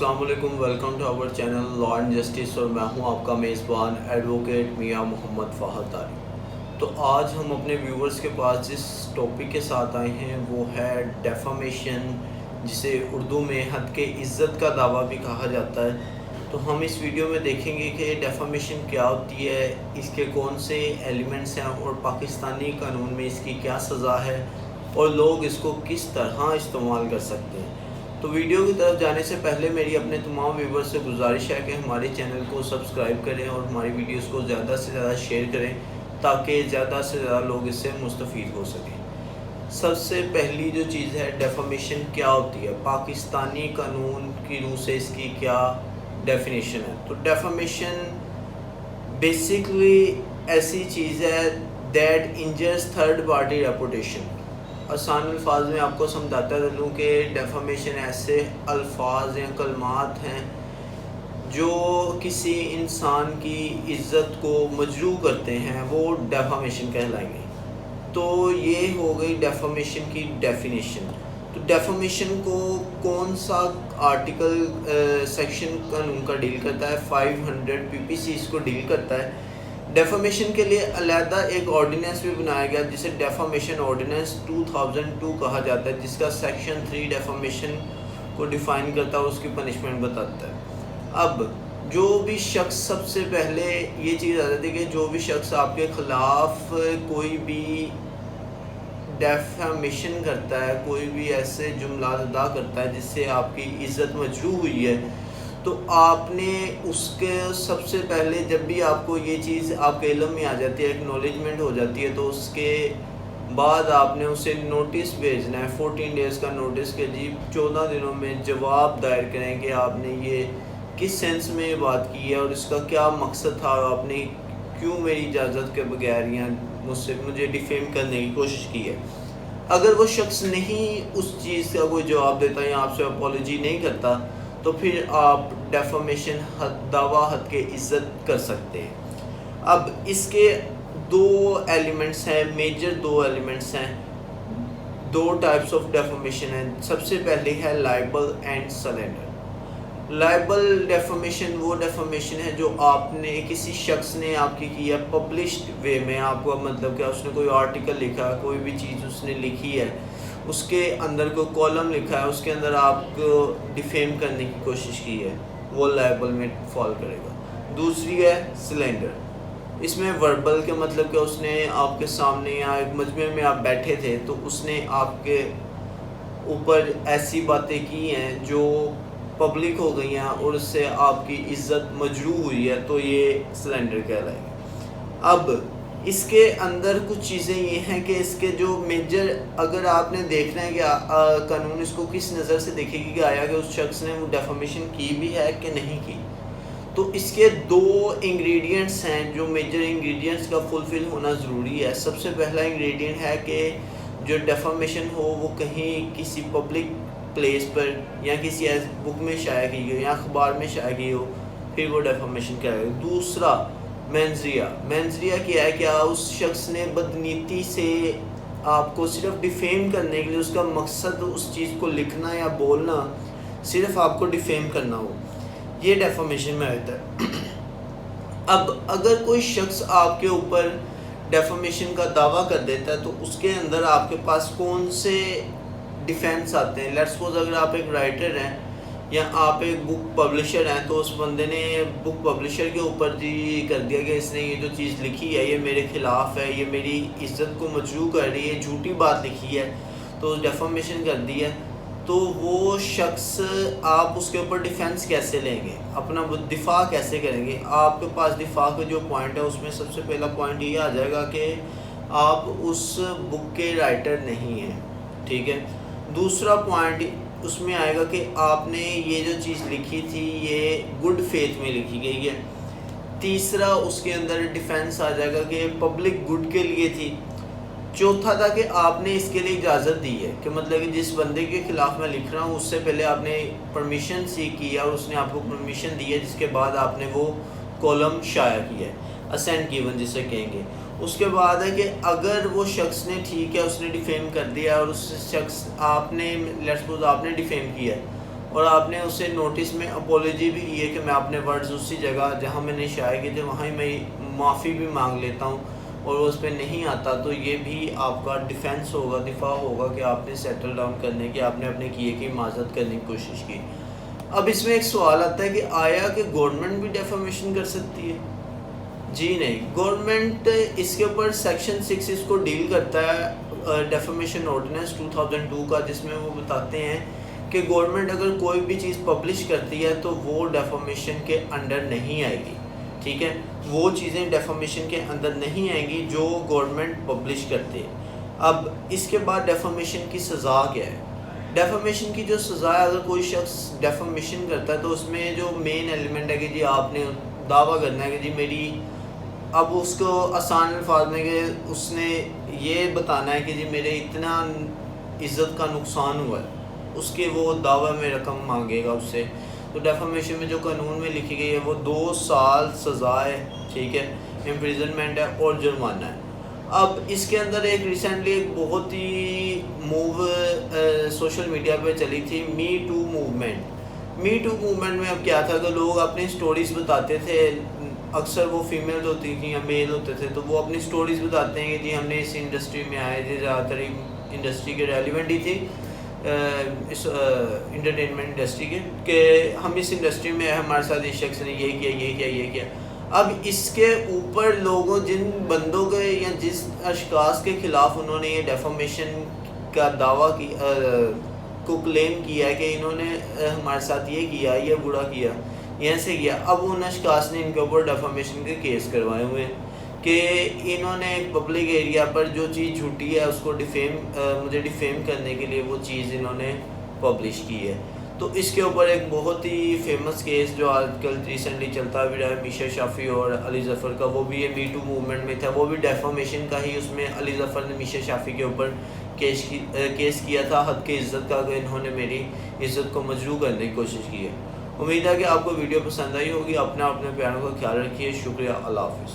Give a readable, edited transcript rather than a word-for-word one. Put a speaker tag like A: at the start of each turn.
A: السلام علیکم، welcome to our channel law and justice, اور میں ہوں آپ کا میزبان ایڈوکیٹ میاں محمد فہد طاری۔ تو آج ہم اپنے ویورز کے پاس جس ٹاپک کے ساتھ آئے ہیں وہ ہے ڈیفامیشن، جسے اردو میں حد کے عزت کا دعویٰ بھی کہا جاتا ہے۔ تو ہم اس ویڈیو میں دیکھیں گے کہ ڈیفامیشن کیا ہوتی ہے، اس کے کون سے ایلیمنٹس ہیں، اور پاکستانی قانون میں اس کی کیا سزا ہے، اور لوگ اس کو کس طرح استعمال کر سکتے ہیں۔ تو ویڈیو کی طرف جانے سے پہلے میری اپنے تمام ویورز سے گزارش ہے کہ ہمارے چینل کو سبسکرائب کریں اور ہماری ویڈیوز کو زیادہ سے زیادہ شیئر کریں تاکہ زیادہ سے زیادہ لوگ اس سے مستفید ہو سکیں۔ سب سے پہلی جو چیز ہے، ڈیفامیشن کیا ہوتی ہے، پاکستانی قانون کی روح سے اس کی کیا ڈیفینیشن ہے۔ تو ڈیفامیشن بیسکلی ایسی چیز ہے دیٹ انجرز تھرڈ پارٹی ریپوٹیشن۔ آسان الفاظ میں آپ کو سمجھاتا چلوں کہ ڈیفامیشن ایسے الفاظ یا کلمات ہیں جو کسی انسان کی عزت کو مجروح کرتے ہیں، وہ ڈیفامیشن کہلائیں گے۔ تو یہ ہو گئی ڈیفامیشن کی ڈیفینیشن۔ تو ڈیفامیشن کو کون سا آرٹیکل سیکشن قانون کا ڈیل کرتا ہے؟ 500 PPC اس کو ڈیل کرتا ہے۔ ڈیفامیشن کے لیے علیحدہ ایک آرڈیننس بھی بنایا گیا جسے ڈیفامیشن آرڈیننس 2002 کہا جاتا ہے، جس کا سیکشن 3 ڈیفامیشن کو ڈیفائن کرتا ہے اور اس کی پنشمنٹ بتاتا ہے۔ اب جو بھی شخص، سب سے پہلے یہ چیز آ جاتی ہے کہ جو بھی شخص آپ کے خلاف کوئی بھی ڈیفامیشن کرتا ہے، کوئی بھی ایسے جملات ادا کرتا ہے جس سے آپ کی عزت مجروح ہوئی ہے، تو آپ نے اس کے سب سے پہلے جب بھی آپ کو یہ چیز آپ کے علم میں آ جاتی ہے، ایکنالجمنٹ ہو جاتی ہے، تو اس کے بعد آپ نے اسے نوٹس بھیجنا ہے، 14 ڈیز کا نوٹس، کہ جی 14 دنوں میں جواب دائر کریں کہ آپ نے یہ کس سینس میں یہ بات کی ہے اور اس کا کیا مقصد تھا، اور آپ نے کیوں میری اجازت کے بغیر یا مجھے ڈیفیم کرنے کی کوشش کی ہے۔ اگر وہ شخص نہیں اس چیز کا کوئی جواب دیتا یا آپ سے اپالوجی نہیں کرتا، تو پھر آپ ڈیفامیشن دعویٰ حد کے عزت کر سکتے ہیں۔ اب اس کے دو ایلیمنٹس ہیں، میجر دو ایلیمنٹس ہیں، دو ٹائپس آف ڈیفامیشن ہیں۔ سب سے پہلی ہے liable and cylinder. Liable defamation وہ ڈیفامیشن ہے جو آپ نے، کسی شخص نے آپ کی ہے پبلشڈ وے میں، آپ کو مطلب کہ اس نے کوئی آرٹیکل لکھا ہے، کوئی بھی چیز اس نے لکھی ہے، اس کے اندر کوئی کالم لکھا ہے، اس کے اندر آپ کو ڈیفیم کرنے کی کوشش کی ہے، وہ لائبل میں فال کرے گا۔ دوسری ہے سلینڈر۔ اس میں وربل کے مطلب کہ اس نے آپ کے سامنے یا ایک مجمع میں آپ بیٹھے تھے تو اس نے آپ کے اوپر ایسی باتیں کی ہیں جو پبلک ہو گئی ہیں اور اس سے آپ کی عزت مجروح ہوئی ہے، تو یہ سلینڈر کہلائے گا۔ اب اس کے اندر کچھ چیزیں یہ ہیں کہ اس کے جو میجر، اگر آپ نے دیکھنا ہے کہ قانون اس کو کس نظر سے دیکھے گی کہ آیا کہ اس شخص نے وہ ڈیفامیشن کی بھی ہے کہ نہیں کی، تو اس کے دو انگریڈینٹس ہیں جو میجر انگریڈینٹس کا فلفل ہونا ضروری ہے۔ سب سے پہلا انگریڈینٹ ہے کہ جو ڈیفامیشن ہو وہ کہیں کسی پبلک پلیس پر یا کسی بک میں شائع کی گئی یا اخبار میں شائع کی ہو، پھر وہ ڈیفامیشن کہلائے گا۔ دوسرا مینزریا۔ مینزریا کیا ہے؟ کیا اس شخص نے بدنیتی سے آپ کو صرف ڈیفیم کرنے کے لیے، اس کا مقصد اس چیز کو لکھنا یا بولنا صرف آپ کو ڈیفیم کرنا ہو، یہ ڈیفامیشن میں آتا ہے۔ اب اگر کوئی شخص آپ کے اوپر ڈیفامیشن کا دعویٰ کر دیتا ہے تو اس کے اندر آپ کے پاس کون سے ڈیفینس آتے ہیں؟ لیٹ سپوز اگر آپ ایک رائٹر ہیں یا آپ ایک بک پبلشر ہیں، تو اس بندے نے بک پبلشر کے اوپر جی کر دیا کہ اس نے یہ جو چیز لکھی ہے یہ میرے خلاف ہے، یہ میری عزت کو مجروح کر رہی ہے، جھوٹی بات لکھی ہے، تو ڈیفامیشن کر دی ہے، تو وہ شخص، آپ اس کے اوپر ڈیفینس کیسے لیں گے، اپنا دفاع کیسے کریں گے؟ آپ کے پاس دفاع کا جو پوائنٹ ہے اس میں سب سے پہلا پوائنٹ یہ آ جائے گا کہ آپ اس بک کے رائٹر نہیں ہیں، ٹھیک ہے۔ دوسرا پوائنٹ اس میں آئے گا کہ آپ نے یہ جو چیز لکھی تھی یہ گڈ فیتھ میں لکھی گئی ہے۔ تیسرا اس کے اندر ڈیفینس آ جائے گا کہ پبلک گڈ کے لیے تھی۔ چوتھا تھا کہ آپ نے اس کے لیے اجازت دی ہے، کہ مطلب کہ جس بندے کے خلاف میں لکھ رہا ہوں اس سے پہلے آپ نے پرمیشن سیک کی ہے اور اس نے آپ کو پرمیشن دی ہے، جس کے بعد آپ نے وہ کالم شائع کیا ہے، اسینٹ گیون جسے کہیں گے۔ اس کے بعد ہے کہ اگر وہ شخص نے، ٹھیک ہے، اس نے ڈیفیم کر دیا اور اس شخص، آپ نے لیٹس سپوز آپ نے ڈیفیم کیا ہے اور آپ نے اسے نوٹس میں اپولوجی بھی کی ہے کہ میں اپنے ورڈز اسی جگہ جہاں میں نے شائع کیے تھے وہاں ہی میں معافی بھی مانگ لیتا ہوں اور اس پہ نہیں آتا، تو یہ بھی آپ کا ڈیفینس ہوگا، دفاع ہوگا کہ آپ نے سیٹل ڈاؤن کرنے کی، آپ نے اپنے کیے کی معذرت کرنے کی کوشش کی۔ اب اس میں ایک سوال آتا ہے کہ آیا کہ گورنمنٹ بھی ڈیفامیشن کر سکتی ہے؟ جی نہیں، گورنمنٹ اس کے اوپر سیکشن 6 اس کو ڈیل کرتا ہے ڈیفامیشن آرڈیننس 2002 کا، جس میں وہ بتاتے ہیں کہ گورنمنٹ اگر کوئی بھی چیز پبلش کرتی ہے تو وہ ڈیفامیشن کے انڈر نہیں آئے گی، ٹھیک ہے، وہ چیزیں ڈیفامیشن کے اندر نہیں آئیں گی جو گورنمنٹ پبلش کرتے ہیں۔ اب اس کے بعد ڈیفامیشن کی سزا کیا ہے؟ ڈیفامیشن کی جو سزا ہے، اگر کوئی شخص ڈیفامیشن کرتا ہے تو اس میں جو مین ایلیمنٹ ہے کہ جی آپ نے دعویٰ کرنا ہے کہ جی میری، اب اس کو آسان الفاظ میں کہ اس نے یہ بتانا ہے کہ جی میرے اتنا عزت کا نقصان ہوا ہے، اس کے وہ دعویٰ میں رقم مانگے گا اس سے۔ تو ڈیفامیشن میں جو قانون میں لکھی گئی ہے وہ 2 سال سزا ہے، ٹھیک ہے، امپریزنمنٹ ہے اور جرمانہ ہے۔ اب اس کے اندر ایک ریسنٹلی ایک بہت ہی موو سوشل میڈیا پہ چلی تھی، me too movement. Me too movement میں اب کیا تھا کہ لوگ اپنی سٹوریز بتاتے تھے، اکثر وہ فیمیل ہوتی تھیں یا میل ہوتے تھے، تو وہ اپنی سٹوریز بتاتے ہیں کہ جی ہم نے اس انڈسٹری میں آئے تھے، زیادہ تر انڈسٹری کے ریلیونٹ ہی تھی، اس انٹرٹینمنٹ انڈسٹری کے، کہ ہم اس انڈسٹری میں ہمارے ساتھ اس شخص نے یہ کیا یہ کیا یہ کیا۔ اب اس کے اوپر لوگوں، جن بندوں کے یا جس اشخاص کے خلاف انہوں نے یہ ڈیفامیشن کا دعویٰ کو کلیم کیا ہے کہ انہوں نے ہمارے ساتھ یہ کیا، یہ برا کیا، یہاں سے کیا، اب ان اشخاص نے ان کے اوپر ڈیفامیشن کے کیس کروائے ہوئے ہیں کہ انہوں نے پبلک ایریا پر جو چیز جھوٹی ہے اس کو مجھے ڈیفیم کرنے کے لیے وہ چیز انہوں نے پبلش کی ہے۔ تو اس کے اوپر ایک بہت ہی فیمس کیس جو آج کل ریسنٹلی چلتا بھی رہا ہے، میشا شافی اور علی ظفر کا، وہ بھی یہ می ٹو موومنٹ میں تھا، وہ بھی ڈیفامیشن کا ہی، اس میں علی ظفر نے میشا شافی کے اوپر کیس کیا تھا حد کے عزت کا، کہ انہوں نے میری عزت کو مجروح کرنے کی کوشش کی ہے۔ امید ہے کہ آپ کو ویڈیو پسند آئی ہوگی، اپنا اپنے پیاروں کا خیال رکھیے، شکریہ، اللہ حافظ۔